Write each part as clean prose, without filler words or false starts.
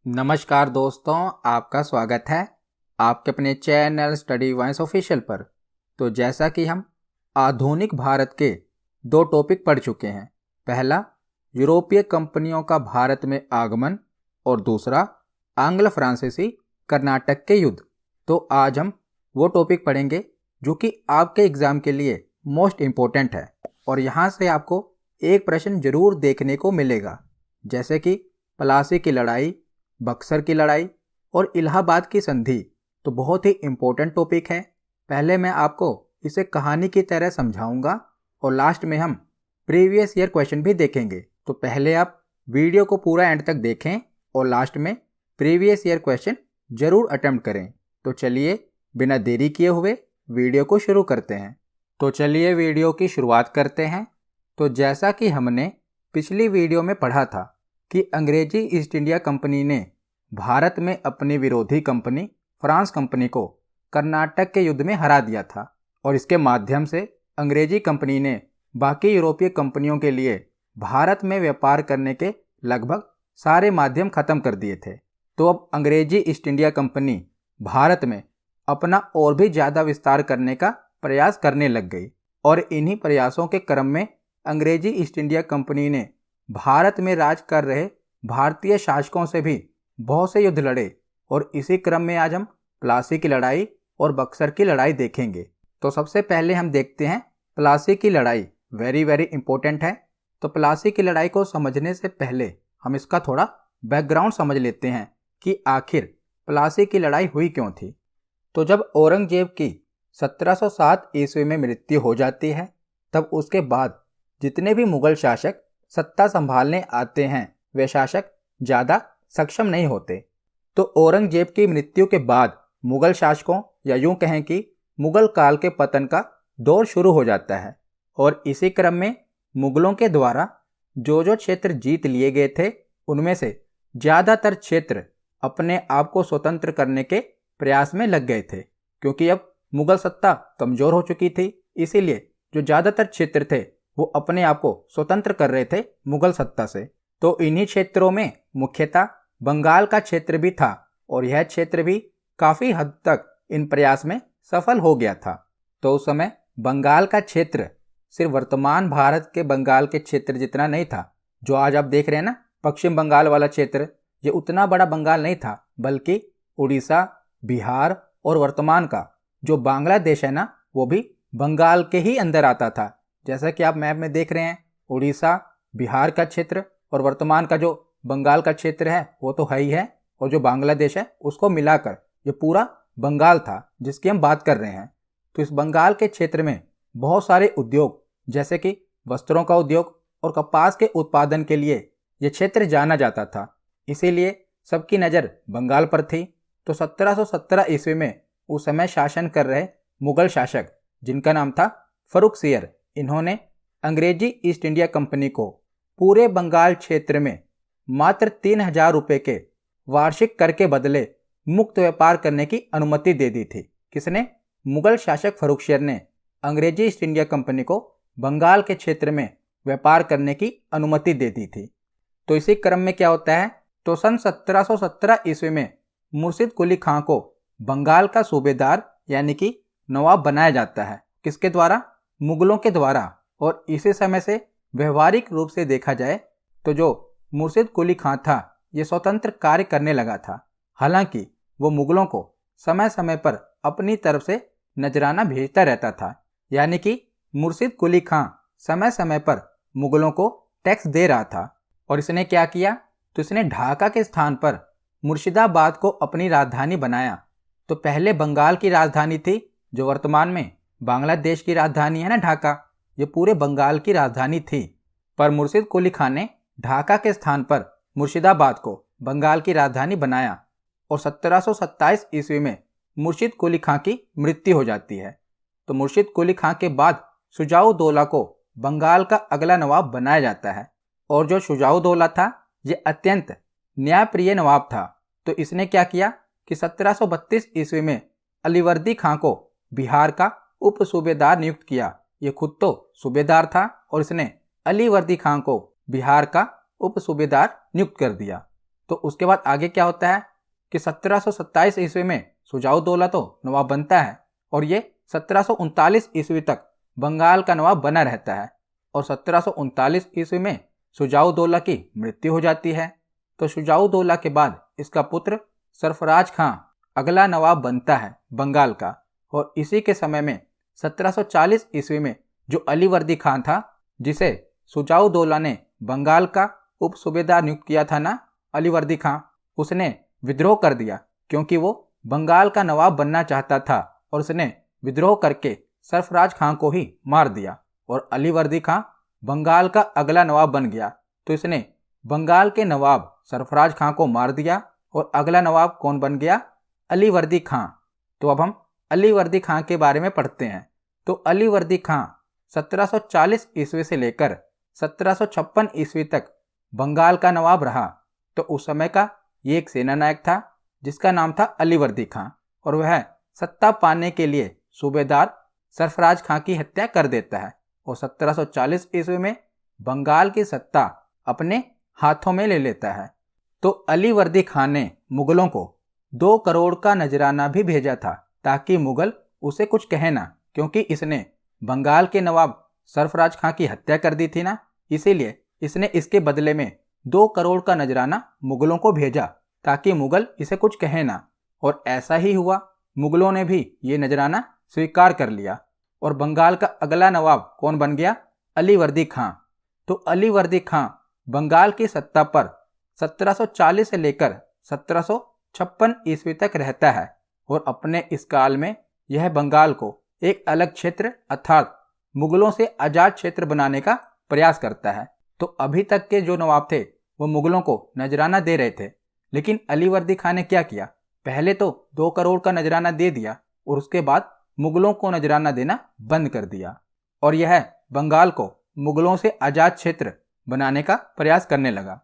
नमस्कार दोस्तों, आपका स्वागत है आपके अपने चैनल स्टडी वाइंस ऑफिशियल पर। तो जैसा कि हम आधुनिक भारत के दो टॉपिक पढ़ चुके हैं, पहला यूरोपीय कंपनियों का भारत में आगमन और दूसरा आंग्ल फ्रांसीसी कर्नाटक के युद्ध। तो आज हम वो टॉपिक पढ़ेंगे जो कि आपके एग्ज़ाम के लिए मोस्ट इम्पोर्टेंट है और यहाँ से आपको एक प्रश्न जरूर देखने को मिलेगा, जैसे कि प्लासी की लड़ाई, बक्सर की लड़ाई और इलाहाबाद की संधि। तो बहुत ही इम्पोर्टेंट टॉपिक है। पहले मैं आपको इसे कहानी की तरह समझाऊंगा और लास्ट में हम प्रीवियस ईयर क्वेश्चन भी देखेंगे। तो पहले आप वीडियो को पूरा एंड तक देखें और लास्ट में प्रीवियस ईयर क्वेश्चन जरूर अटेम्प्ट करें। तो चलिए बिना देरी किए हुए वीडियो को शुरू करते हैं। तो चलिए वीडियो की शुरुआत करते हैं। तो जैसा कि हमने पिछली वीडियो में पढ़ा था कि अंग्रेजी ईस्ट इंडिया कंपनी ने भारत में अपनी विरोधी कंपनी फ्रांस कंपनी को कर्नाटक के युद्ध में हरा दिया था और इसके माध्यम से अंग्रेजी कंपनी ने बाकी यूरोपीय कंपनियों के लिए भारत में व्यापार करने के लगभग सारे माध्यम खत्म कर दिए थे। तो अब अंग्रेजी ईस्ट इंडिया कंपनी भारत में अपना और भी ज़्यादा विस्तार करने का प्रयास करने लग गई और इन्हीं प्रयासों के क्रम में अंग्रेजी ईस्ट इंडिया कंपनी ने भारत में राज कर रहे भारतीय शासकों से भी बहुत से युद्ध लड़े और इसी क्रम में आज हम प्लासी की लड़ाई और बक्सर की लड़ाई देखेंगे। तो सबसे पहले हम देखते हैं प्लासी की लड़ाई। वेरी इंपॉर्टेंट है। तो प्लासी की लड़ाई को समझने से पहले हम इसका थोड़ा बैकग्राउंड समझ लेते हैं कि आखिर प्लासी की लड़ाई हुई क्यों थी। तो जब औरंगजेब की 1707 ईस्वी में मृत्यु हो जाती है, तब उसके बाद जितने भी मुगल शासक सत्ता संभालने आते हैं वे शासक ज़्यादा सक्षम नहीं होते। तो औरंगजेब की मृत्यु के बाद मुगल शासकों या यूं कहें कि मुगल काल के पतन का दौर शुरू हो जाता है और इसी क्रम में मुगलों के द्वारा जो जो क्षेत्र जीत लिए गए थे उनमें से ज़्यादातर क्षेत्र अपने आप को स्वतंत्र करने के प्रयास में लग गए थे, क्योंकि अब मुगल सत्ता कमज़ोर हो चुकी थी। इसीलिए जो ज़्यादातर क्षेत्र थे वो अपने आप को स्वतंत्र कर रहे थे मुगल सत्ता से। तो इन्हीं क्षेत्रों में मुख्यतः बंगाल का क्षेत्र भी था और यह क्षेत्र भी काफ़ी हद तक इन प्रयास में सफल हो गया था। तो उस समय बंगाल का क्षेत्र सिर्फ वर्तमान भारत के बंगाल के क्षेत्र जितना नहीं था। जो आज आप देख रहे हैं ना, पश्चिम बंगाल वाला क्षेत्र, ये उतना बड़ा बंगाल नहीं था, बल्कि उड़ीसा, बिहार और वर्तमान का जो बांग्लादेश है ना, वो भी बंगाल के ही अंदर आता था। जैसा कि आप मैप में देख रहे हैं, उड़ीसा, बिहार का क्षेत्र और वर्तमान का जो बंगाल का क्षेत्र है वो तो है ही है, और जो बांग्लादेश है उसको मिलाकर ये पूरा बंगाल था जिसकी हम बात कर रहे हैं। तो इस बंगाल के क्षेत्र में बहुत सारे उद्योग, जैसे कि वस्त्रों का उद्योग और कपास के उत्पादन के लिए ये क्षेत्र जाना जाता था। इसीलिए सबकी नज़र बंगाल पर थी। तो 1717 ईस्वी में उस समय शासन कर रहे मुगल शासक, जिनका नाम था फर्रुखसियर, इन्होंने अंग्रेजी ईस्ट इंडिया कंपनी को पूरे बंगाल क्षेत्र में मात्र 3000 रुपये के वार्षिक कर के बदले मुक्त व्यापार करने की अनुमति दे दी थी। किसने? मुगल शासक फर्रुखसियर ने अंग्रेजी ईस्ट इंडिया कंपनी को बंगाल के क्षेत्र में व्यापार करने की अनुमति दे दी थी। तो इसी क्रम में क्या होता है, तो सन 1717 ईस्वी में मुर्शिद कुली खां को बंगाल का सूबेदार यानी कि नवाब बनाया जाता है। किसके द्वारा? मुगलों के द्वारा। और इसी समय से व्यवहारिक रूप से देखा जाए तो जो मुर्शिद कुली खां था ये स्वतंत्र कार्य करने लगा था। हालांकि वो मुगलों को समय समय पर अपनी तरफ से नजराना भेजता रहता था, यानी कि मुर्शिद कुली खां समय समय पर मुगलों को टैक्स दे रहा था। और इसने क्या किया, तो इसने ढाका के स्थान पर मुर्शिदाबाद को अपनी राजधानी बनाया। तो पहले बंगाल की राजधानी थी, जो वर्तमान में बांग्लादेश की राजधानी है ना ढाका, ये पूरे बंगाल की राजधानी थी। पर मुर्शिद कुली खान ने ढाका के स्थान पर मुर्शिदाबाद को बंगाल की राजधानी बनाया और 1727 ईस्वी में मुर्शिद कुली खां की मृत्यु हो जाती है। तो मुर्शिद कुली खां के बाद शुजाउद्दौला को बंगाल का अगला नवाब बनाया जाता है। और जो शुजाउद्दौला था ये अत्यंत न्यायप्रिय नवाब था। तो इसने क्या किया कि 1732 ईस्वी में अलीवर्दी खां को बिहार का उप सूबेदार नियुक्त किया। ये खुद तो सूबेदार था और इसने अलीवर्दी खां को बिहार का उप सूबेदार नियुक्त कर दिया। तो उसके बाद आगे क्या होता है कि 1727 ईस्वी में शुजाउद्दौला तो नवाब बनता है और ये 1739 ईस्वी तक बंगाल का नवाब बना रहता है और 1739 ईस्वी में शुजाउद्दौला की मृत्यु हो जाती है। तो शुजाउद्दौला के बाद इसका पुत्र सरफराज खां अगला नवाब बनता है बंगाल का और इसी के समय में 1740 ईस्वी में जो अलीवर्दी खान था, जिसे शुजाउद्दौला ने बंगाल का उप सूबेदार नियुक्त किया था ना, अलीवर्दी खां, उसने विद्रोह कर दिया क्योंकि वो बंगाल का नवाब बनना चाहता था और उसने विद्रोह करके सरफराज खां को ही मार दिया और अलीवर्दी खां बंगाल का अगला नवाब बन गया। तो इसने बंगाल के नवाब सरफराज खां को मार दिया और अगला नवाब कौन बन गया? अलीवर्दी खां। तो अब हम अलीवर्दी खां के बारे में पढ़ते हैं। तो अलीवर्दी खां 1740 ईस्वी से लेकर 1756 ईस्वी तक बंगाल का नवाब रहा। तो उस समय का ये एक सेना नायक था जिसका नाम था अलीवर्दी खां और वह सत्ता पाने के लिए सूबेदार सरफराज खां की हत्या कर देता है और 1740 ईस्वी में बंगाल की सत्ता अपने हाथों में ले लेता है। तो अलीवर्दी खां ने मुगलों को 2 करोड़ का नजराना भी भेजा था ताकि मुगल उसे कुछ कहे ना, क्योंकि इसने बंगाल के नवाब सरफराज खां की हत्या कर दी थी ना, इसीलिए इसने इसके बदले में 2 करोड़ का नजराना मुगलों को भेजा ताकि मुगल इसे कुछ कहे ना। और ऐसा ही हुआ, मुगलों ने भी ये नजराना स्वीकार कर लिया और बंगाल का अगला नवाब कौन बन गया? अलीवर्दी खां। तो अलीवर्दी खां बंगाल की सत्ता पर 1740 से लेकर 1756 ईस्वी तक रहता है और अपने इस काल में यह बंगाल को एक अलग क्षेत्र अर्थात मुगलों से आजाद क्षेत्र बनाने का प्रयास करता है। तो अभी तक के जो नवाब थे वो मुगलों को नजराना दे रहे थे, लेकिन अलीवर्दी खां ने क्या किया? पहले तो 2 करोड़ का नजराना दे दिया और उसके बाद मुगलों को नजराना देना बंद कर दिया और यह बंगाल को मुगलों से आजाद क्षेत्र बनाने का प्रयास करने लगा।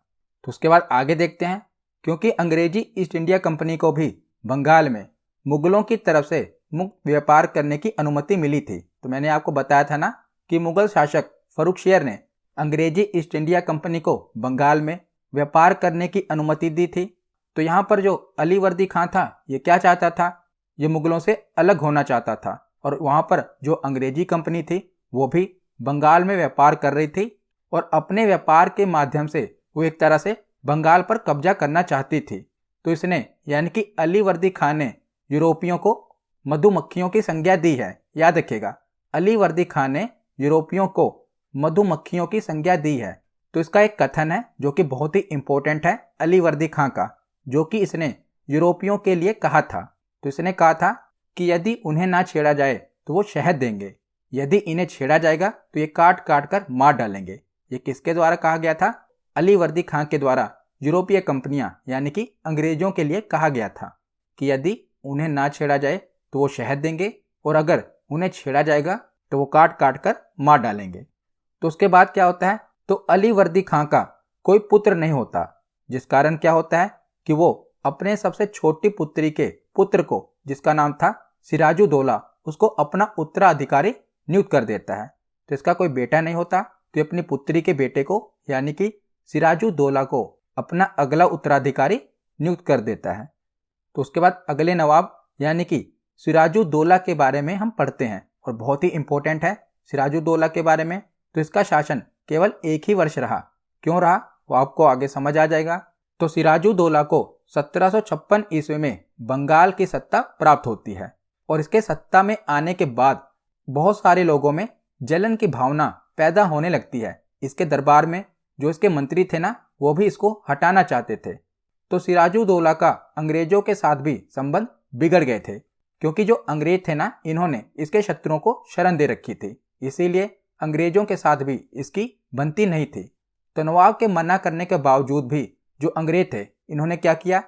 तो उसके बाद आगे देखते हैं, क्योंकि अंग्रेजी ईस्ट इंडिया कंपनी को भी बंगाल में मुगलों की तरफ से मुक्त व्यापार करने की अनुमति मिली थी। तो मैंने आपको बताया था ना कि मुगल शासक फर्रुखशियर ने अंग्रेजी ईस्ट इंडिया कंपनी को बंगाल में व्यापार करने की अनुमति दी थी। तो यहाँ पर जो अलीवर्दी खां था ये क्या चाहता था? ये मुगलों से अलग होना चाहता था और वहाँ पर जो अंग्रेजी कंपनी थी वो भी बंगाल में व्यापार कर रही थी और अपने व्यापार के माध्यम से वो एक तरह से बंगाल पर कब्जा करना चाहती थी। तो इसने यानी कि अलीवर्दी खां ने यूरोपियों को मधुमक्खियों की संज्ञा दी है। याद रखिएगा, अलीवर्दी खां ने यूरोपियों को मधुमक्खियों की संज्ञा दी है। तो इसका एक कथन है जो कि बहुत ही इंपॉर्टेंट है अलीवर्दी खां का, जो कि इसने यूरोपियों के लिए कहा था। तो इसने कहा था कि यदि उन्हें ना छेड़ा जाए तो वो शहद देंगे, यदि इन्हें छेड़ा जाएगा तो ये काट काट कर मार डालेंगे। ये किसके द्वारा कहा गया था? अलीवर्दी खां के द्वारा यूरोपीय कंपनियां यानी कि अंग्रेजों के लिए कहा गया था कि यदि उन्हें ना छेड़ा जाए तो वो शहद देंगे और अगर उन्हें छेड़ा जाएगा तो वो काट काट कर मार डालेंगे। तो उसके बाद क्या होता है? तो अलीवर्दी खां का कोई पुत्र नहीं होता, जिस कारण क्या होता है कि वो अपने सबसे छोटी पुत्री के पुत्र को, जिसका नाम था सिराजुद्दौला, उसको अपना उत्तराधिकारी नियुक्त कर देता है। तो इसका कोई बेटा नहीं होता, तो अपनी पुत्री के बेटे को यानी कि सिराजुद्दौला को अपना अगला उत्तराधिकारी नियुक्त कर देता है। तो उसके बाद अगले नवाब यानी कि सिराजुद्दौला के बारे में हम पढ़ते हैं और बहुत ही इंपॉर्टेंट है सिराजुद्दौला के बारे में। तो इसका शासन केवल 1 ही वर्ष रहा। क्यों रहा वो आपको आगे समझ आ जाएगा। तो सिराजुद्दौला को 1756 ईस्वी में बंगाल की सत्ता प्राप्त होती है और इसके सत्ता में आने के बाद बहुत सारे लोगों में जलन की भावना पैदा होने लगती है। इसके दरबार में जो इसके मंत्री थे ना, वो भी इसको हटाना चाहते थे। तो सिराजुद्दौला का अंग्रेजों के साथ भी संबंध बिगड़ गए थे, क्योंकि जो अंग्रेज थे ना, इन्होंने इसके शत्रुओं को शरण दे रखी थी, इसीलिए अंग्रेजों के साथ भी इसकी बनती नहीं थी। तो नवाब के मना करने के बावजूद भी जो अंग्रेज थे, इन्होंने क्या किया?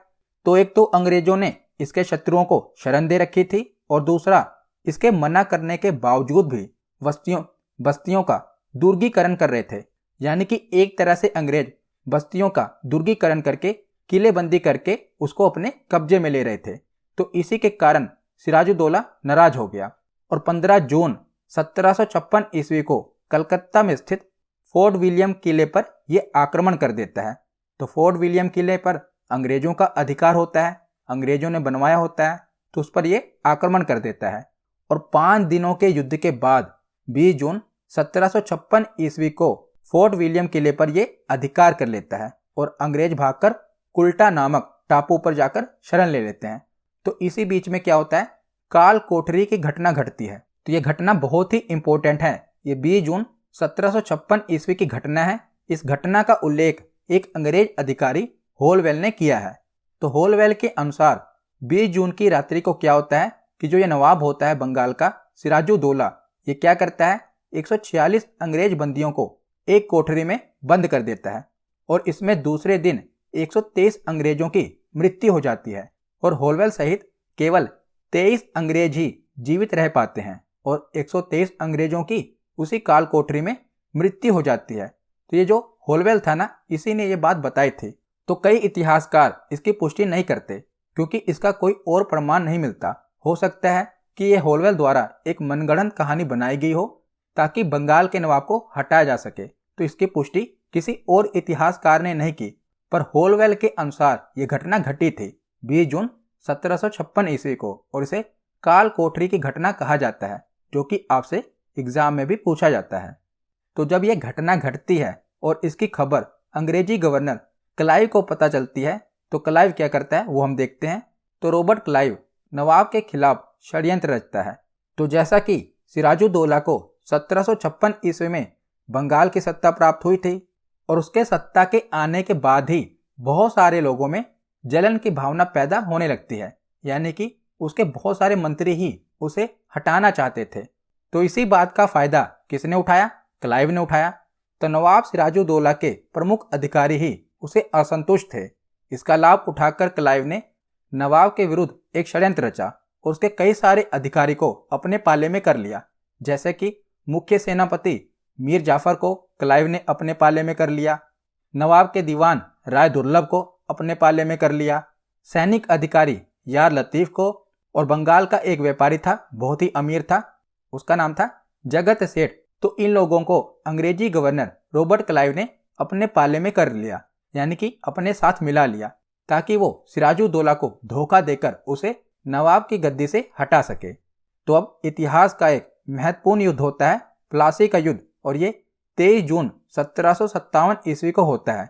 तो एक तो अंग्रेजों ने इसके शत्रुओं को शरण दे रखी थी और दूसरा, इसके मना करने के बावजूद भी बस्तियों का दुर्गीकरण कर रहे थे। यानी कि एक तरह से अंग्रेज बस्तियों का दुर्गीकरण करके किलेबंदी करके उसको अपने कब्जे में ले रहे थे। तो इसी के कारण सिराजुद्दौला नाराज हो गया और 15 जून 1756 ईस्वी को कलकत्ता में स्थित फोर्ट विलियम किले पर यह आक्रमण कर देता है। तो फोर्ट विलियम किले पर अंग्रेजों का अधिकार होता है, अंग्रेजों ने बनवाया होता है, तो उस पर ये आक्रमण कर देता है। और 5 दिनों के युद्ध के बाद 20 जून 1756 ईस्वी को फोर्ट विलियम किले पर ये अधिकार कर लेता है और अंग्रेज भागकर कुल्टा नामक टापू पर जाकर शरण ले लेते हैं। तो इसी बीच में क्या होता है, काल कोठरी की घटना घटती है। तो ये घटना बहुत ही इंपॉर्टेंट है। ये 20 जून 1756 ईस्वी की घटना है। इस घटना का उल्लेख एक अंग्रेज अधिकारी होलवेल ने किया है। तो होलवेल के अनुसार 20 जून की रात्रि को क्या होता है कि जो ये नवाब होता है बंगाल का, सिराजुद्दौला, ये क्या करता है, 146 अंग्रेज बंदियों को एक कोठरी में बंद कर देता है और इसमें दूसरे दिन 123 अंग्रेजों की मृत्यु हो जाती है और होलवेल सहित केवल 23 अंग्रेज ही जीवित रह पाते हैं और 123 अंग्रेजों की उसी काल कोठरी में मृत्यु हो जाती है। तो ये जो होलवेल था ना, इसी ने ये बात बताई थी। तो कई इतिहासकार इसकी पुष्टि नहीं करते क्योंकि इसका कोई और प्रमाण नहीं मिलता। हो सकता है कि ये होलवेल द्वारा एक मनगढ़ंत कहानी बनाई गई हो ताकि बंगाल के नवाब को हटाया जा सके। तो इसकी पुष्टि किसी और इतिहासकार ने नहीं की, पर होलवेल के अनुसार ये घटना घटी थी 20 जून 1756 ईस्वी को और इसे काल कोठरी की घटना कहा जाता है, जो कि आपसे एग्जाम में भी पूछा जाता है। तो जब यह घटना घटती है और इसकी खबर अंग्रेजी गवर्नर क्लाइव को पता चलती है, तो क्लाइव क्या करता है वो हम देखते हैं। तो रॉबर्ट क्लाइव नवाब के खिलाफ षड्यंत्र रचता है। तो जैसा कि सिराजुद्दौला को 1756 ईस्वी में बंगाल की सत्ता प्राप्त हुई थी और उसके सत्ता के आने के बाद ही बहुत सारे लोगों में जलन की भावना पैदा होने लगती है, यानी कि उसके बहुत सारे मंत्री ही उसे हटाना चाहते थे। तो इसी बात का फायदा किसने उठाया, क्लाइव ने उठाया। तो नवाब सिराजुद्दौला के प्रमुख अधिकारी ही उसे असंतुष्ट थे। इसका लाभ उठाकर क्लाइव ने नवाब के विरुद्ध एक षड्यंत्र रचा और उसके कई सारे अधिकारी को अपने पाले में कर लिया। जैसे कि मुख्य सेनापति मीर जाफर को क्लाइव ने अपने पाले में कर लिया, नवाब के दीवान राय दुर्लभ को अपने पाले में कर लिया, सैनिक अधिकारी यार लतीफ को, और बंगाल का एक व्यापारी था, बहुत ही अमीर था, उसका नाम था जगत सेठ। तो इन लोगों को अंग्रेजी गवर्नर रॉबर्ट क्लाइव ने अपने पाले में कर लिया, यानी कि अपने साथ मिला लिया, ताकि वो सिराजुद्दौला को धोखा देकर उसे नवाब की गद्दी से हटा सके। तो अब इतिहास का एक महत्वपूर्ण युद्ध होता है प्लासी का युद्ध, और ये 23 जून 1757 ईस्वी को होता है।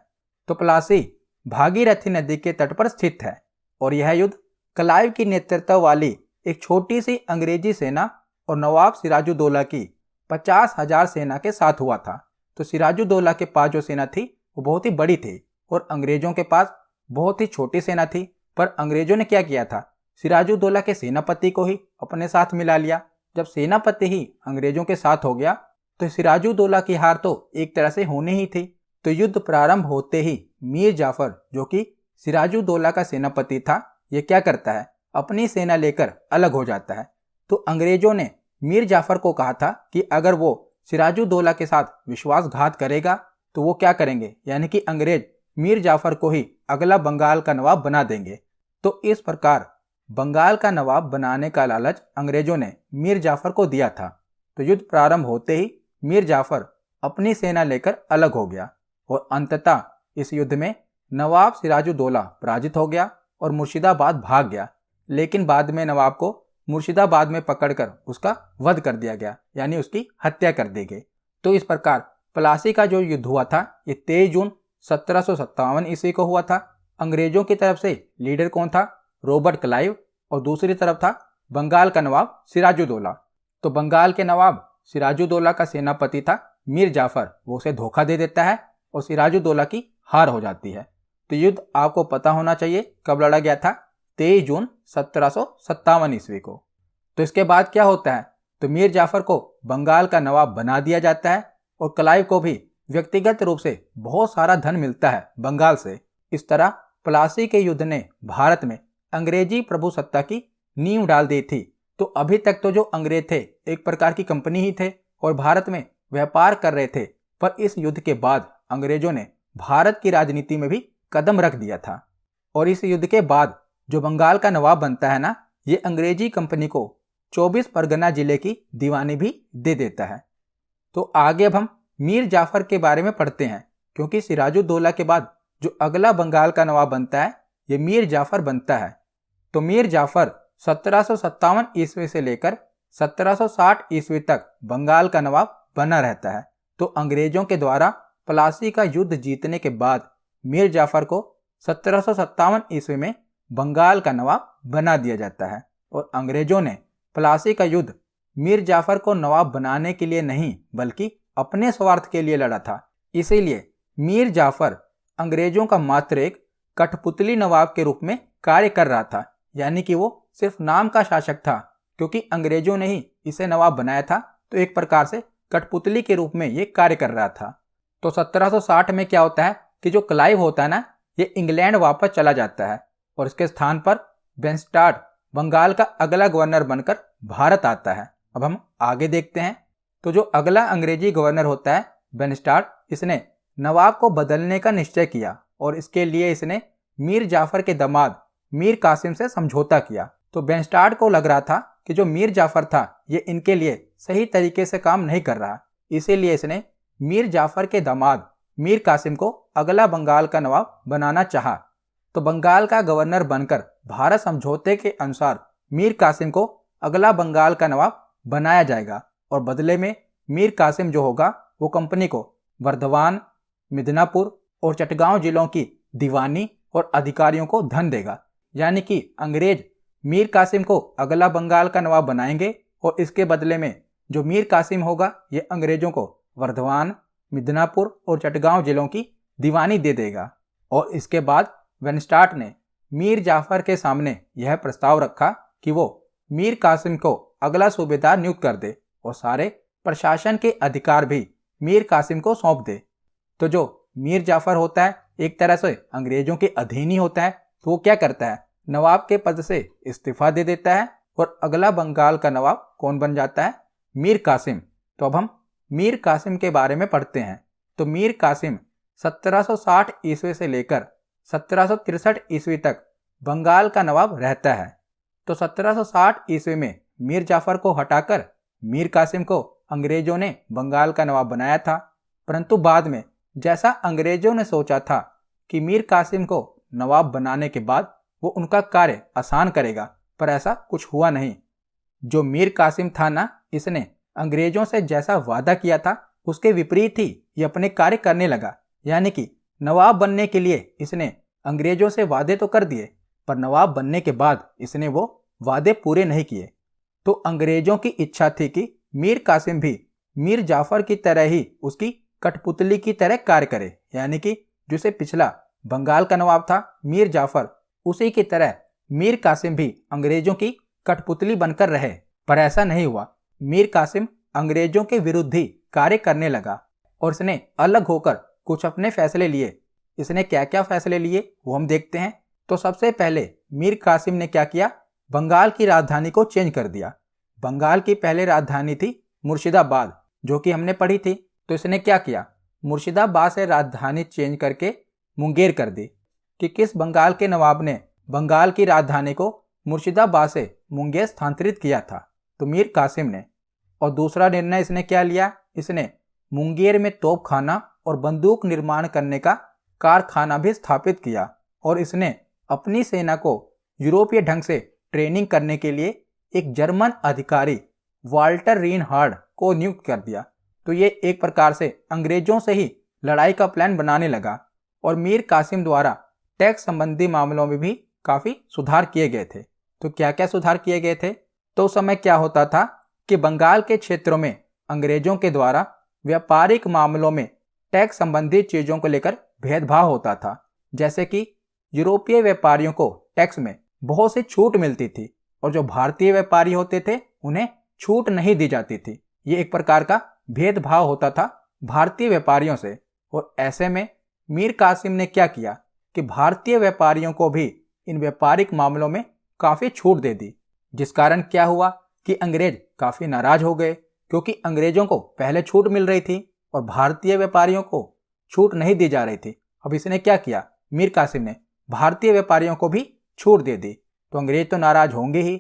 तो प्लासी भागीरथी नदी के तट पर स्थित है और यह युद्ध क्लाइव की नेतृत्व वाली एक छोटी सी अंग्रेजी सेना और नवाब सिराजुद्दौला की 50,000 सेना के साथ हुआ था। तो सिराजुद्दौला के पास जो सेना थी वो बहुत ही बड़ी थी और अंग्रेजों के पास बहुत ही छोटी सेना थी। पर अंग्रेजों ने क्या किया था, सिराजुद्दौला के सेनापति को ही अपने साथ मिला लिया। जब सेनापति ही अंग्रेजों के साथ हो गया तो सिराजुद्दौला की हार तो एक तरह से होनी ही थी। तो युद्ध प्रारंभ होते ही मीर जाफर, जो कि सिराजुद्दौला का सेनापति था, ये क्या करता है, अपनी सेना लेकर अलग हो जाता है। तो अंग्रेजों ने मीर जाफर को कहा था कि अगर वो सिराजुद्दौला के साथ विश्वासघात करेगा तो वो क्या करेंगे, यानी कि अंग्रेज मीर जाफर को ही अगला बंगाल का नवाब बना देंगे। तो इस प्रकार बंगाल का नवाब बनाने का लालच अंग्रेजों ने मीर जाफर को दिया था। तो युद्ध प्रारंभ होते ही मीर जाफर अपनी सेना लेकर अलग हो गया और अंततः इस युद्ध में नवाब सिराजुद्दौला पराजित हो गया और मुर्शिदाबाद भाग गया। लेकिन बाद में नवाब को मुर्शिदाबाद में पकड़कर उसका वध कर दिया गया, यानी उसकी हत्या कर दी गई। तो इस प्रकार प्लासी का जो युद्ध हुआ था ये 23 जून 1757 ईस्वी को हुआ था। अंग्रेजों की तरफ से लीडर कौन था, रॉबर्ट क्लाइव, और दूसरी तरफ था बंगाल का नवाब सिराजुद्दौला। तो बंगाल के नवाब सिराजुद्दौला का सेनापति था मीर जाफर, वो उसे धोखा दे देता है और सिराजुद्दौला की हार हो जाती है। तो युद्ध आपको पता होना चाहिए कब लड़ा गया था, 23 जून 1757 ईस्वी को। तो इसके बाद क्या होता है, तो मीर जाफर को बंगाल का नवाब बना दिया जाता है और क्लाइव को भी व्यक्तिगत रूप से बहुत सारा धन मिलता है बंगाल से। इस तरह प्लासी के युद्ध ने भारत में अंग्रेजी प्रभुसत्ता की नींव डाल दी थी। तो अभी तक तो जो अंग्रेज थे एक प्रकार की कंपनी ही थे और भारत में व्यापार कर रहे थे, पर इस युद्ध के बाद अंग्रेजों ने भारत की राजनीति में भी कदम रख दिया था। और इस युद्ध के बाद जो बंगाल का नवाब बनता है ना, ये अंग्रेजी कंपनी को 24 परगना जिले की दीवानी भी दे देता है। तो आगे अब हम मीर जाफर के बारे में पढ़ते हैं, क्योंकि सिराजुद्दौला के बाद जो अगला बंगाल का नवाब बनता है ये मीर जाफर बनता है। तो मीर जाफर 1757 ईस्वी से लेकर 1760 ईस्वी तक बंगाल का नवाब बना रहता है। तो अंग्रेजों के द्वारा प्लासी का युद्ध जीतने के बाद मीर जाफर को 1757 ईस्वी में बंगाल का नवाब बना दिया जाता है। और अंग्रेजों ने प्लासी का युद्ध मीर जाफर को नवाब बनाने के लिए नहीं बल्कि अपने स्वार्थ के लिए लड़ा था। इसीलिए मीर जाफर अंग्रेजों का मात्र एक कठपुतली नवाब के रूप में कार्य कर रहा था, यानी कि वो सिर्फ नाम का शासक था। क्योंकि अंग्रेजों ने ही इसे नवाब बनाया था, तो एक प्रकार से कठपुतली के रूप में ये कार्य कर रहा था। तो 1760 में क्या होता है कि जो क्लाइव होता है ना, ये इंग्लैंड वापस चला जाता है और इसके स्थान पर बेनस्टाड बंगाल का अगला गवर्नर बनकर भारत आता है। अब हम आगे देखते हैं। तो जो अगला अंग्रेजी गवर्नर होता है बेनस्टाड, इसने नवाब को बदलने का निश्चय किया और इसके लिए इसने मीर जाफर के दामाद मीर कासिम से समझौता किया। तो बेनस्टाड को लग रहा था कि जो मीर जाफर था ये इनके लिए सही तरीके से काम नहीं कर रहा, इसीलिए इसने मीर जाफर के दामाद मीर कासिम को अगला बंगाल का नवाब बनाना चाहा। तो बंगाल का गवर्नर बनकर भारत समझौते के अनुसार मीर कासिम को अगला बंगाल का नवाब बनाया जाएगा और बदले में मीर कासिम जो होगा वो कंपनी को वर्धमान, मिदनापुर और चटगांव जिलों की दीवानी और अधिकारियों को धन देगा। यानी कि अंग्रेज मीर कासिम को अगला बंगाल का नवाब बनाएंगे और इसके बदले में जो मीर कासिम होगा ये अंग्रेजों को वर्धमान, मिदनापुर और चटगांव जिलों की दीवानी दे देगा। और इसके बाद वेनस्टाट ने मीर जाफर के सामने यह प्रस्ताव रखा कि वो मीर कासिम को अगला सूबेदार नियुक्त कर दे और सारे प्रशासन के अधिकार भी मीर कासिम को सौंप दे। तो जो मीर जाफर होता है एक तरह से अंग्रेजों के अधीन ही होता है, तो वो क्या करता है, नवाब के पद से इस्तीफा दे देता है और अगला बंगाल का नवाब कौन बन जाता है, मीर कासिम। तो अब हम मीर कासिम के बारे में पढ़ते हैं। तो मीर कासिम 1760 ईस्वी से लेकर 1763 ईस्वी तक बंगाल का नवाब रहता है। तो 1760 ईस्वी में मीर जाफर को हटाकर मीर कासिम को अंग्रेजों ने बंगाल का नवाब बनाया था, परंतु बाद में जैसा अंग्रेजों ने सोचा था कि मीर कासिम को नवाब बनाने के बाद वो उनका कार्य आसान करेगा, पर ऐसा कुछ हुआ नहीं। जो मीर कासिम था ना, इसने अंग्रेजों से जैसा वादा किया था उसके विपरीत ही ये अपने कार्य करने लगा। यानी कि नवाब बनने के लिए इसने अंग्रेजों से वादे तो कर दिए, पर नवाब बनने के बाद इसने वो वादे पूरे नहीं किए। तो अंग्रेजों की इच्छा थी कि मीर कासिम भी मीर जाफर की तरह ही उसकी कठपुतली की तरह कार्य करे, यानी कि जिसे पिछला बंगाल का नवाब था मीर जाफर, उसी की तरह मीर कासिम भी अंग्रेजों की कठपुतली बनकर रहे। पर ऐसा नहीं हुआ। मीर कासिम अंग्रेजों के विरुद्ध ही कार्य करने लगा और इसने अलग होकर कुछ अपने फैसले लिए। इसने क्या क्या फैसले लिए वो हम देखते हैं। तो सबसे पहले मीर कासिम ने क्या किया, बंगाल की राजधानी को चेंज कर दिया। बंगाल की पहले राजधानी थी मुर्शिदाबाद, जो कि हमने पढ़ी थी। तो इसने क्या किया, मुर्शिदाबाद से राजधानी चेंज करके मुंगेर कर दी। कि किस बंगाल के नवाब ने बंगाल की राजधानी को मुर्शिदाबाद से मुंगेर स्थानांतरित किया था, तो मीर कासिम ने। और दूसरा निर्णय इसने क्या लिया, इसने मुंगेर में तोपखाना और बंदूक निर्माण करने का कारखाना भी स्थापित किया और इसने अपनी सेना को यूरोपीय ढंग से ट्रेनिंग करने के लिए एक जर्मन अधिकारी वाल्टर रीनहार्ड को नियुक्त कर दिया। तो ये एक प्रकार से अंग्रेजों से ही लड़ाई का प्लान बनाने लगा। और मीर कासिम द्वारा टैक्स संबंधी मामलों में भी काफ़ी सुधार किए गए थे। तो क्या क्या सुधार किए गए थे, तो उस समय क्या होता था कि बंगाल के क्षेत्रों में अंग्रेजों के द्वारा व्यापारिक मामलों में टैक्स संबंधी चीज़ों को लेकर भेदभाव होता था। जैसे कि यूरोपीय व्यापारियों को टैक्स में बहुत सी छूट मिलती थी और जो भारतीय व्यापारी होते थे उन्हें छूट नहीं दी जाती थी। ये एक प्रकार का भेदभाव होता था भारतीय व्यापारियों से। और ऐसे में मीर कासिम ने क्या किया कि भारतीय व्यापारियों को भी इन व्यापारिक मामलों में काफ़ी छूट दे दी, जिस कारण क्या हुआ कि अंग्रेज काफ़ी नाराज हो गए, क्योंकि अंग्रेजों को पहले छूट मिल रही थी और भारतीय व्यापारियों को छूट नहीं दी जा रही थी। अब इसने क्या किया, मीर कासिम ने भारतीय व्यापारियों को भी छूट दे दी, तो अंग्रेज तो नाराज होंगे ही।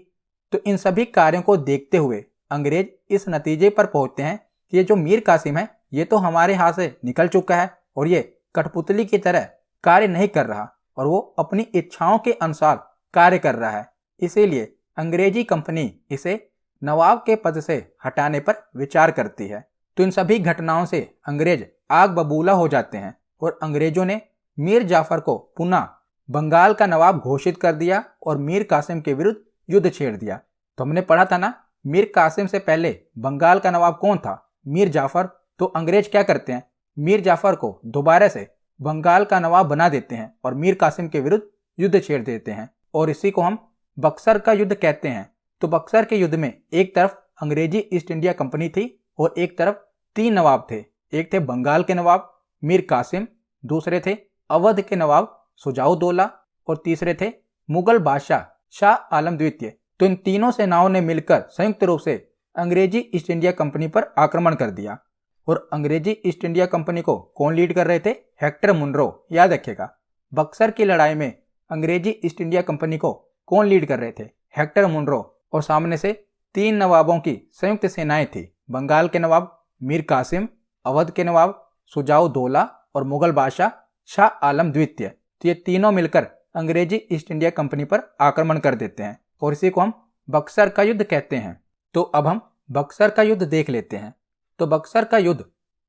तो इन सभी कार्यों को देखते हुए अंग्रेज इस नतीजे पर पहुंचते हैं कि ये जो मीर कासिम है ये तो हमारे हाथ से निकल चुका है और ये कठपुतली की तरह कार्य नहीं कर रहा, और वो अपनी इच्छाओं के अनुसार कार्य कर रहा है। इसीलिए अंग्रेजी कंपनी इसे नवाब के पद से हटाने पर विचार करती है। तो इन सभी घटनाओं से अंग्रेज आग बबूला हो जाते हैं और अंग्रेजों ने मीर जाफर को पुनः बंगाल का नवाब घोषित कर दिया और मीर कासिम के विरुद्ध युद्ध छेड़ दिया। तो हमने पढ़ा था ना, मीर कासिम से पहले बंगाल का नवाब कौन था? मीर जाफर। तो अंग्रेज क्या करते हैं, मीर जाफर को दोबारा से बंगाल का नवाब बना देते हैं और मीर कासिम के विरुद्ध युद्ध छेड़ देते हैं और इसी को हम बक्सर का युद्ध कहते हैं। तो बक्सर के युद्ध में एक तरफ अंग्रेजी ईस्ट इंडिया कंपनी थी और एक तरफ 3 नवाब थे। एक थे बंगाल के नवाब मीर कासिम, दूसरे थे अवध के नवाब सुजाउद्दौला और तीसरे थे मुगल बादशाह शाह आलम द्वितीय। तो इन तीनों सेनाओं ने मिलकर संयुक्त रूप से अंग्रेजी ईस्ट इंडिया कंपनी पर आक्रमण कर दिया। और अंग्रेजी ईस्ट इंडिया कंपनी को कौन लीड कर रहे थे? Hector Munro. याद रखिएगा, बक्सर की लड़ाई में अंग्रेजी ईस्ट इंडिया कंपनी को कौन लीड कर रहे थे? Hector Munro. और सामने से 3 नवाबों की संयुक्त सेनाएं थी, बंगाल के नवाब मीर कासिम, अवध के नवाब सुजाउद्दौला और मुगल बादशाह शाह आलम द्वितीय। तो ये तीनों मिलकर अंग्रेजी ईस्ट इंडिया कंपनी पर आक्रमण कर देते हैं और इसी को हम बक्सर का युद्ध कहते हैं। तो अब हम बक्सर का युद्ध देख लेते हैं। तो बक्सर का युद्ध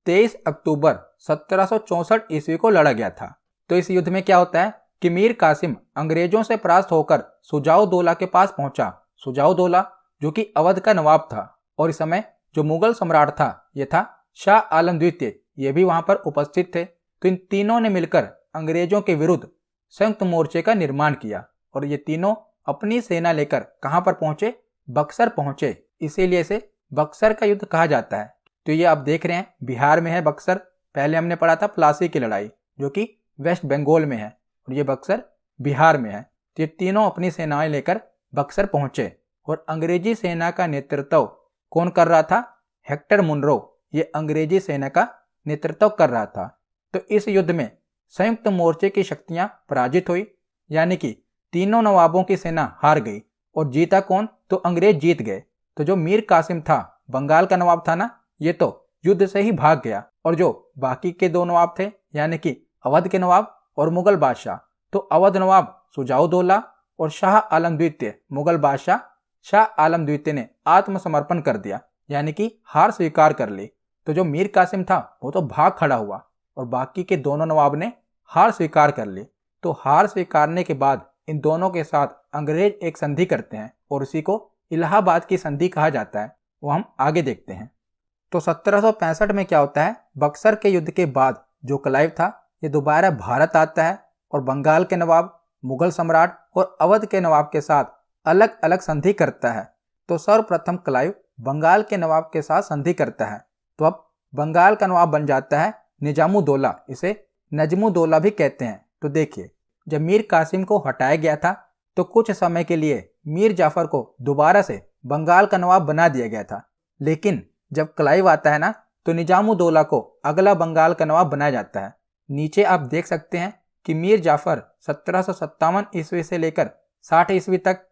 23 अक्टूबर 1764 ईस्वी को लड़ा गया था। तो इस युद्ध में क्या होता है कि मीर कासिम अंग्रेजों से परास्त होकर सुजाउद्दौला के पास पहुंचा। सुजाउद्दौला जो कि अवध का नवाब था और इस समय जो मुगल सम्राट था ये था शाह आलम द्वितीय, ये भी वहां पर उपस्थित थे। तो इन तीनों ने मिलकर अंग्रेजों के विरुद्ध संयुक्त मोर्चे का निर्माण किया और ये तीनों अपनी सेना लेकर कहां पर पहुंचे? बक्सर पहुंचे। इसीलिए इसे बक्सर का युद्ध कहा जाता है। तो ये आप देख रहे हैं बिहार में है बक्सर। पहले हमने पढ़ा था प्लासी की लड़ाई जो कि वेस्ट बंगाल में है और ये बक्सर बिहार में है। तो ये तीनों अपनी सेनाएं लेकर बक्सर पहुंचे और अंग्रेजी सेना का नेतृत्व कौन कर रहा था? Hector Munro. ये अंग्रेजी सेना का नेतृत्व कर रहा था। तो इस युद्ध में संयुक्त मोर्चे की शक्तियां पराजित हुई, यानी कि तीनों नवाबों की सेना हार गई और जीता कौन? तो अंग्रेज जीत गए। तो जो मीर कासिम था, बंगाल का नवाब था ना, ये तो युद्ध से ही भाग गया और जो बाकी के 2 नवाब थे यानी कि अवध के नवाब और मुगल बादशाह, तो अवध नवाब सुजाउद्दौला और शाह आलम द्वितीय मुगल बादशाह शाह आलम द्वितीय ने आत्मसमर्पण कर दिया, यानी कि हार स्वीकार कर ली। तो जो मीर कासिम था वो तो भाग खड़ा हुआ और बाकी के दोनों नवाब ने हार स्वीकार कर ली। तो हार स्वीकारने के बाद इन दोनों के साथ अंग्रेज एक संधि करते हैं और इसी को इलाहाबाद की संधि कहा जाता है। वो हम आगे देखते हैं। तो 1765 में क्या होता है? बक्सर के युद्ध के बाद जो क्लाइव था ये दोबारा भारत आता है और बंगाल के नवाब, मुगल सम्राट और अवध के नवाब के साथ अलग अलग संधि करता है। तो सर्वप्रथम क्लाइव बंगाल के नवाब के साथ संधि करता है। तो अब बंगाल का नवाब बन जाता है निजामुद्दौला, इसे नजमुद्दौला भी कहते हैं। तो देखिए, जब मीर कासिम को हटाया गया था तो कुछ समय के लिए मीर जाफर को दोबारा से बंगाल का नवाब बना दिया गया था, लेकिन जब क्लाइव आता है ना तो निजामुद्दौला को अगला बंगाल का नवाब बनाया जाता है। नीचे आप देख सकते हैं कि मीर जाफर 1757 ईस्वी से लेकर 60 ईस्वी तक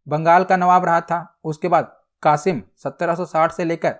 बंगाल का नवाब रहा था। उसके बाद कासिम 1760 से लेकर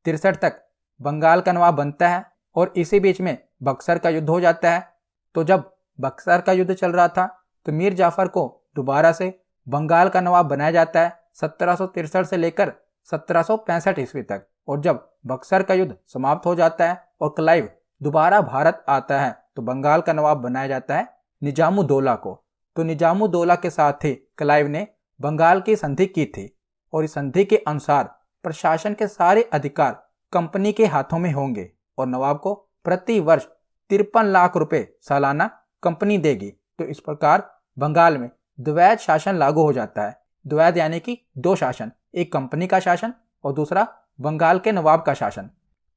63 तक बंगाल का नवाब बनता है और इसी बीच में बक्सर का युद्ध हो जाता है। तो जब बक्सर का युद्ध चल रहा था तो मीर जाफर को दोबारा से बंगाल का नवाब बनाया जाता है 1763 से लेकर 1765 ईस्वी तक। और जब बक्सर का युद्ध समाप्त हो जाता है और क्लाइव दोबारा भारत आता है तो बंगाल का नवाब बनाया जाता है निजामुद्दौला को। तो निजामुद्दौला के साथ ही क्लाइव ने बंगाल की संधि की थी और इस संधि के अनुसार प्रशासन के सारे अधिकार कंपनी के हाथों में होंगे और नवाब को प्रति वर्ष 53 लाख रुपए सालाना कंपनी देगी। तो इस प्रकार बंगाल में द्वैध शासन लागू हो जाता है। द्वैध यानी कि 2 शासन, एक कंपनी का शासन और दूसरा बंगाल के नवाब का शासन।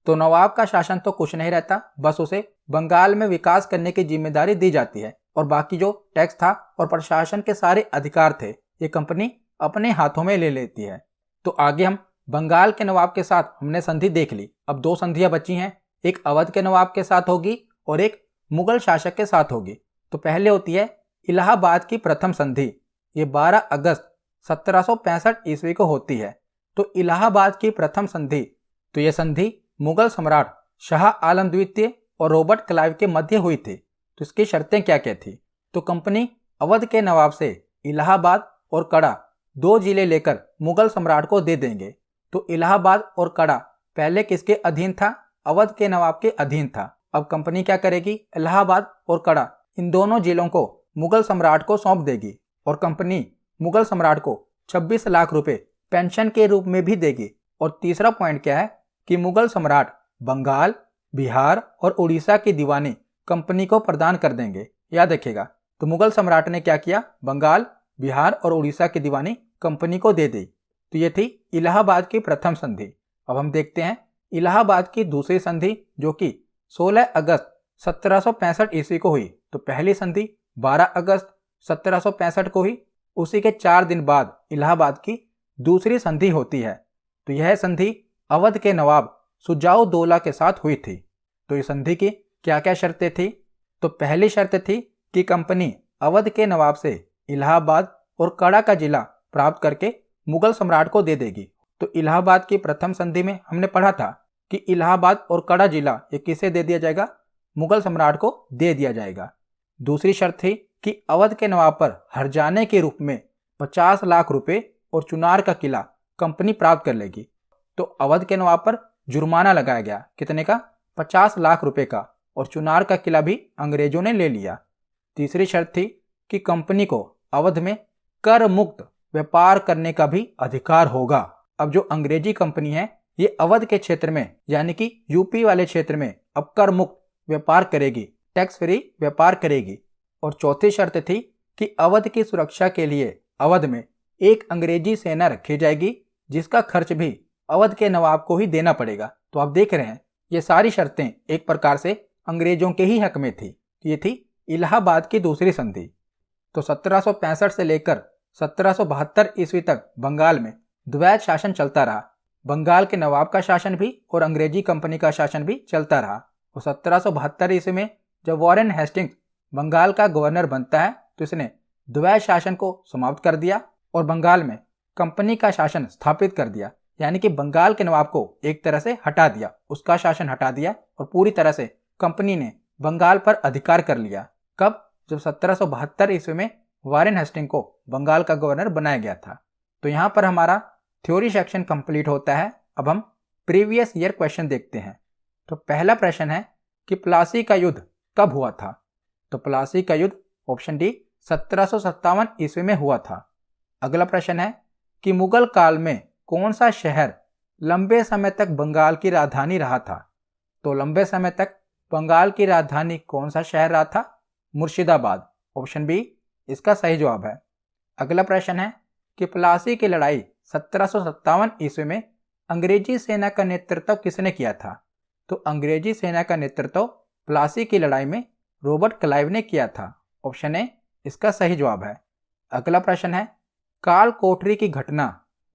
तो नवाब का शासन तो कुछ नहीं रहता, बस उसे बंगाल में विकास करने की जिम्मेदारी दी जाती है और बाकी जो टैक्स था और प्रशासन के सारे अधिकार थे ये कंपनी अपने हाथों में ले लेती है। तो आगे हम बंगाल के नवाब के साथ हमने संधि देख ली। अब 2 संधियां बची हैं, एक अवध के नवाब के साथ होगी और एक मुगल शासक के साथ होगी। तो पहले होती है इलाहाबाद की प्रथम संधि, ये 12 अगस्त 1765 ईस्वी को होती है। तो इलाहाबाद की प्रथम संधि, तो यह संधि मुगल सम्राट शाह आलम द्वितीय और रॉबर्ट क्लाइव के मध्य हुई थी। तो इसकी शर्तें क्या क्या थी? तो कंपनी अवध के नवाब से इलाहाबाद और कड़ा 2 जिले लेकर मुगल सम्राट को दे देंगे। तो इलाहाबाद और कड़ा पहले किसके अधीन था? अवध के नवाब के अधीन था। अब कंपनी क्या करेगी? इलाहाबाद और कड़ा इन दोनों जिलों को मुगल सम्राट को सौंप देगी और कंपनी मुगल सम्राट को 26 लाख रुपए पेंशन के रूप में भी देगी। और तीसरा पॉइंट क्या है कि मुगल सम्राट बंगाल, बिहार और उड़ीसा की दीवानी कंपनी को प्रदान कर देंगे। याद रखिएगा, तो मुगल सम्राट ने क्या किया? बंगाल, बिहार और उड़ीसा की दीवानी कंपनी को दे दी। तो ये थी इलाहाबाद की प्रथम संधि। अब हम देखते हैं इलाहाबाद की दूसरी संधि, जो कि 16 अगस्त 1765 ईस्वी को हुई। तो पहली संधि 12 अगस्त 1765 को हुई। उसी के 4 दिन बाद इलाहाबाद की दूसरी संधि होती है। तो यह संधि अवध के नवाब शुजाउद्दौला के साथ हुई थी। तो इस संधि की क्या क्या शर्तें थी? तो पहली शर्त थी कि कंपनी अवध के नवाब से इलाहाबाद और कड़ा का जिला प्राप्त करके मुगल सम्राट को दे देगी। तो इलाहाबाद की प्रथम संधि में हमने पढ़ा था कि इलाहाबाद और कड़ा जिला ये किसे दे दिया जाएगा? मुगल सम्राट को दे दिया जाएगा। दूसरी शर्त थी कि अवध के नवाब पर हर्जाने के रूप में 50 लाख रुपए और चुनार का किला कंपनी प्राप्त कर लेगी। तो अवध के नवाब पर जुर्माना लगाया गया। कितने का? 50 लाख रुपए का। और चुनार का किला भी अंग्रेजों ने ले लिया। तीसरी शर्त थी कि कंपनी को अवध में कर मुक्त व्यापार करने का भी अधिकार होगा। अब जो अंग्रेजी कंपनी है ये अवध के क्षेत्र में यानी कि यूपी वाले क्षेत्र में अब कर मुक्त व्यापार करेगी, टैक्स फ्री व्यापार करेगी। और चौथी शर्त थी कि अवध की सुरक्षा के लिए अवध में एक अंग्रेजी सेना रखी जाएगी, जिसका खर्च भी अवध के नवाब को ही देना पड़ेगा। तो आप देख रहे हैं ये सारी शर्तें एक प्रकार से अंग्रेजों के ही हक में थी। ये थी इलाहाबाद की दूसरी संधि। तो 1765 से लेकर 1772 ईस्वी तक बंगाल में द्वैत शासन चलता रहा। बंगाल के नवाब का शासन भी और अंग्रेजी कंपनी का शासन भी चलता रहा। और 1772 ईस्वी में जब वॉरेन हेस्टिंग्स बंगाल का गवर्नर बनता है तो इसने द्वैत शासन को समाप्त कर दिया और बंगाल में कंपनी का शासन स्थापित कर दिया। यानी कि बंगाल के नवाब को एक तरह से हटा दिया, उसका शासन हटा दिया और पूरी तरह से कंपनी ने बंगाल पर अधिकार कर लिया। कब? जब 1772 ईस्वी में वॉरेन हेस्टिंग को बंगाल का गवर्नर बनाया गया था। तो यहाँ पर हमारा थ्योरी सेक्शन कंप्लीट होता है। अब हम प्रीवियस ईयर क्वेश्चन देखते हैं। तो पहला प्रश्न है कि प्लासी का युद्ध कब हुआ था? तो प्लासी का युद्ध ऑप्शन डी 1757 ईस्वी में हुआ था। अगला प्रश्न है कि मुगल काल में कौन सा शहर लंबे समय तक बंगाल की राजधानी रहा था? तो लंबे समय तक बंगाल की राजधानी कौन सा शहर रहा था? मुर्शिदाबाद। ऑप्शन बी इसका सही जवाब है। अगला प्रश्न है कि प्लासी की लड़ाई 1757 ईस्वी में अंग्रेजी सेना का नेतृत्व किसने किया था? तो अंग्रेजी सेना का नेतृत्व प्लासी की लड़ाई में रॉबर्ट क्लाइव ने किया था। ऑप्शन ए इसका सही जवाब है। अगला प्रश्न है काल कोठरी की घटना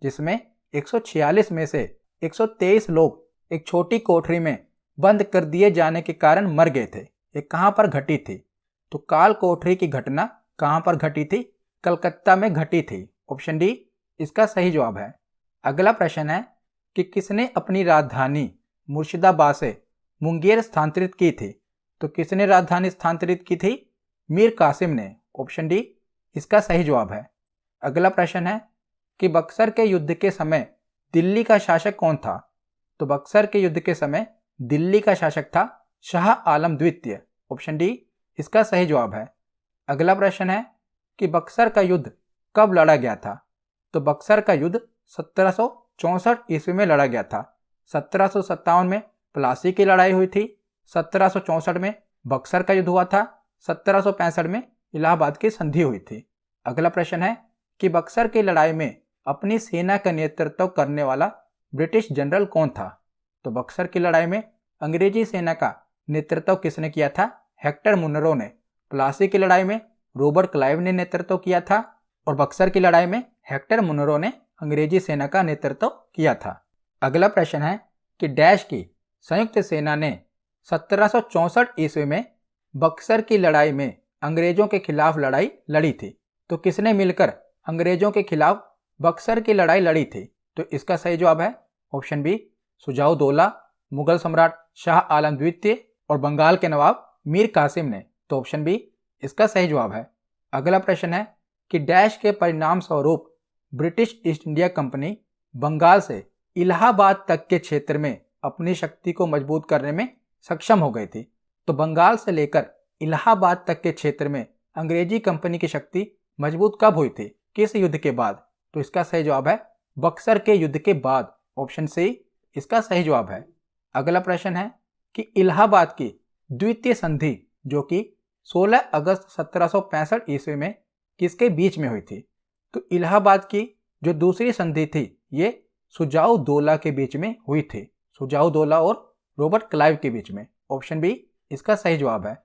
जिसमें 146 में से 123 लोग एक छोटी कोठरी में बंद कर दिए जाने के कारण मर गए थे, ये कहां पर घटी थी? तो काल कोठरी की घटना कहां पर घटी थी? कलकत्ता में घटी थी। ऑप्शन डी इसका सही जवाब है। अगला प्रश्न है कि किसने अपनी राजधानी मुर्शिदाबाद से मुंगेर स्थानांतरित की थी? तो किसने राजधानी स्थानांतरित की थी? मीर कासिम ने। ऑप्शन डी इसका सही जवाब है। अगला प्रश्न है कि बक्सर के युद्ध के समय दिल्ली का शासक कौन था? तो बक्सर के युद्ध के समय दिल्ली का शासक था शाह आलम द्वितीय। ऑप्शन डी इसका सही जवाब है। अगला प्रश्न है कि बक्सर का युद्ध कब लड़ा गया था? तो बक्सर का युद्ध 1764 ईस्वी में लड़ा गया था। 1757 में प्लासी की लड़ाई हुई थी, 1764 में बक्सर का युद्ध हुआ था, 1765 में इलाहाबाद की संधि हुई थी। अगला प्रश्न है कि बक्सर की लड़ाई में अपनी सेना का नेतृत्व करने वाला ब्रिटिश जनरल कौन था? तो बक्सर की लड़ाई में अंग्रेजी सेना का नेतृत्व किसने किया था? हेक्टर मुनरो ने। प्लासी की लड़ाई में रॉबर्ट क्लाइव ने नेतृत्व किया था और बक्सर की लड़ाई में हेक्टर मुनरो ने अंग्रेजी सेना का नेतृत्व किया था। अगला प्रश्न है कि डैश की संयुक्त सेना ने 1764 ईस्वी में बक्सर की लड़ाई में अंग्रेजों के खिलाफ लड़ाई लड़ी थी। तो किसने मिलकर अंग्रेजों के खिलाफ बक्सर की लड़ाई लड़ी थी? तो इसका सही जवाब है ऑप्शन बी शुजाउद्दौला, मुगल सम्राट शाह आलम द्वितीय और बंगाल के नवाब मीर कासिम ने। तो ऑप्शन बी इसका सही जवाब है। अगला प्रश्न है कि डैश के परिणाम स्वरूप British East India company Bengal से इलाहाबाद तक के क्षेत्र में अपनी शक्ति को मजबूत करने में सक्षम हो गई थी। तो बंगाल से लेकर इलाहाबाद तक के क्षेत्र में अंग्रेजी कंपनी की शक्ति मजबूत कब हुई थी, किस युद्ध के बाद? तो इसका सही जवाब है बक्सर के युद्ध के बाद। ऑप्शन सी इसका सही जवाब है। अगला प्रश्न है कि इलाहाबाद की द्वितीय संधि जो कि 16 अगस्त 1765 ईस्वी में किसके बीच में हुई थी? तो इलाहाबाद की जो दूसरी संधि थी ये सुजाउद्दौला के बीच में हुई थी, सुजाउद्दौला और रॉबर्ट क्लाइव के बीच में। ऑप्शन बी इसका सही जवाब है।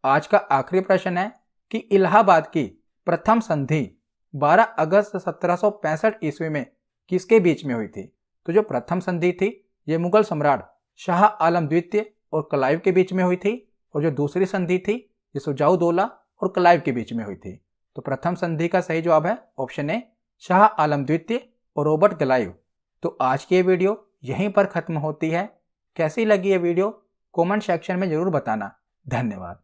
आज का आखिरी प्रश्न है कि इलाहाबाद की प्रथम संधि 12 अगस्त 1765 ईस्वी में किसके बीच में हुई थी? तो जो प्रथम संधि थी ये मुगल सम्राट शाह आलम द्वितीय और क्लाइव के बीच में हुई थी, और जो दूसरी संधि थी ये सुजाउद्दौला और क्लाइव के बीच में हुई थी। तो प्रथम संधि का सही जवाब है ऑप्शन ए, शाह आलम द्वितीय और रॉबर्ट क्लाइव। तो आज की ये वीडियो यहीं पर खत्म होती है। कैसी लगी ये वीडियो कमेंट सेक्शन में जरूर बताना। धन्यवाद।